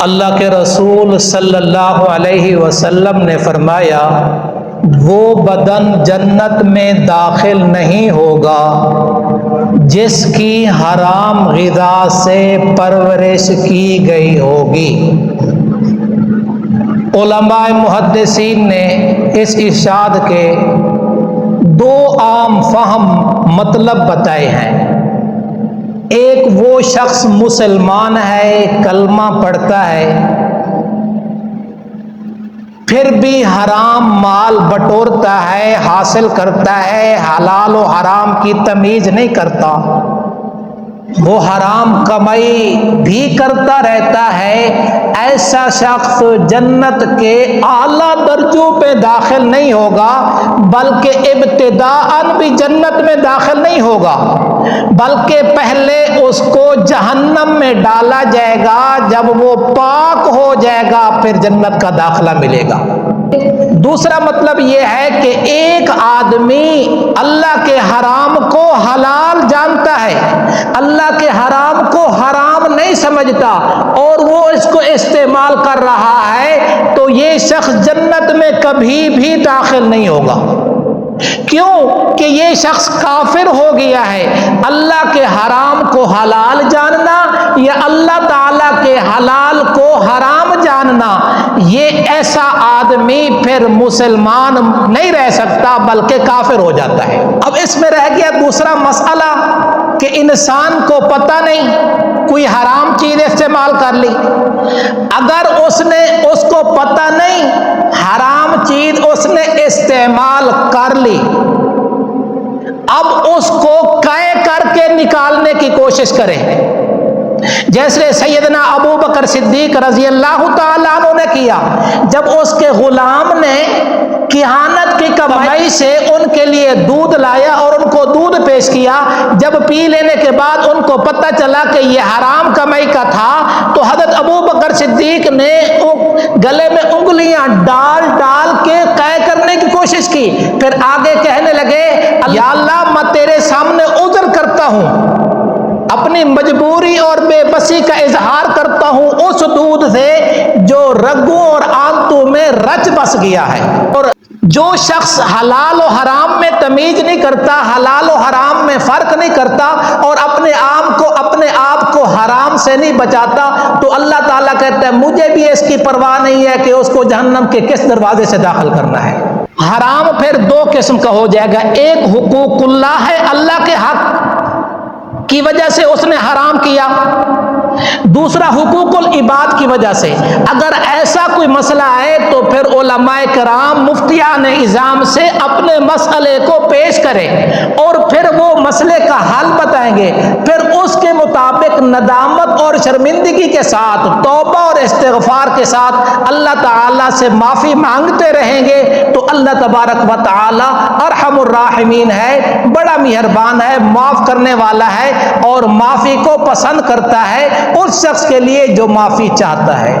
اللہ کے رسول صلی اللہ علیہ وسلم نے فرمایا وہ بدن جنت میں داخل نہیں ہوگا جس کی حرام غذا سے پرورش کی گئی ہوگی۔ علماء محدثین نے اس ارشاد کے دو عام فہم مطلب بتائے ہیں۔ ایک وہ شخص مسلمان ہے، کلمہ پڑھتا ہے، پھر بھی حرام مال بٹورتا ہے، حاصل کرتا ہے، حلال و حرام کی تمیز نہیں کرتا، وہ حرام کمائی بھی کرتا رہتا ہے، ایسا شخص جنت کے اعلیٰ درجوں پہ داخل نہیں ہوگا، بلکہ ابتداءً بھی جنت میں داخل نہیں ہوگا، بلکہ پہلے اس کو جہنم میں ڈالا جائے گا، جب وہ پاک ہو جائے گا پھر جنت کا داخلہ ملے گا۔ دوسرا مطلب یہ ہے کہ ایک آدمی اللہ کے حرام کو حلال جانتا ہے، اللہ کے حرام کو حرام نہیں سمجھتا اور وہ اس کو استعمال کر رہا ہے، تو یہ شخص جنت میں کبھی بھی داخل نہیں ہوگا۔ کیوں کہ یہ شخص کافر ہو گیا ہے۔ اللہ کے حرام کو حلال جاننا یا اللہ تعالیٰ کے حلال کو حرام جاننا، یہ ایسا آدمی پھر مسلمان نہیں رہ سکتا بلکہ کافر ہو جاتا ہے۔ اب اس میں رہ گیا دوسرا مسئلہ کہ انسان کو پتہ نہیں، کوئی حرام چیز استعمال کر لی، اگر اس کو پتہ نہیں حرام چیز اس نے استعمال کر لی، اب اس کو قے کر کے نکالنے کی کوشش کرے، جیسے سیدنا ابو بکر صدیق رضی اللہ تعالیٰ عنہ نے کیا، جب اس کے غلام نے کہانت کی کمائی سے ان کے لیے دودھ لایا اور ان کو دودھ پیش کیا، جب پی لینے کے بعد ان کو پتہ چلا کہ یہ حرام کمائی کا تھا، تو حضرت ابو بکر صدیق نے گلے میں انگلیاں ڈال ڈال کے قے کرنے کی کوشش کی، پھر آگے کہنے لگے یا اللہ میں تیرے سامنے عذر کرتا ہوں، اپنی مجبوری اور بے بسی کا اظہار کرتا ہوں اس دودھ سے جو رگوں اور آنتوں میں رچ بس گیا ہے۔ اور جو شخص حلال و حرام میں تمیز نہیں کرتا، حلال و حرام میں فرق نہیں کرتا اور اپنے آپ کو حرام سے نہیں بچاتا، تو اللہ تعالیٰ کہتا ہے مجھے بھی اس کی پرواہ نہیں ہے کہ اس کو جہنم کے کس دروازے سے داخل کرنا ہے۔ حرام پھر دو قسم کا ہو جائے گا، ایک حقوق اللہ ہے، اللہ کے حق کی وجہ سے اس نے حرام کیا، دوسرا حقوق العباد کی وجہ سے۔ اگر ایسا کوئی مسئلہ ہے تو پھر علماء کرام مفتیان اعظام سے اپنے مسئلے کو پیش کریں اور پھر وہ مسئلے کا حل بتائیں گے، پھر اس کے مطابق ندامت اور شرمندگی کے ساتھ، توبہ اور استغفار کے ساتھ اللہ تعالیٰ سے معافی مانگتے رہیں گے، تو اللہ تبارک و تعالیٰ ارحم الراحمین ہے، بڑا مہربان ہے، معاف کرنے والا ہے اور معافی کو پسند کرتا ہے اس شخص کے لیے جو معافی چاہتا ہے۔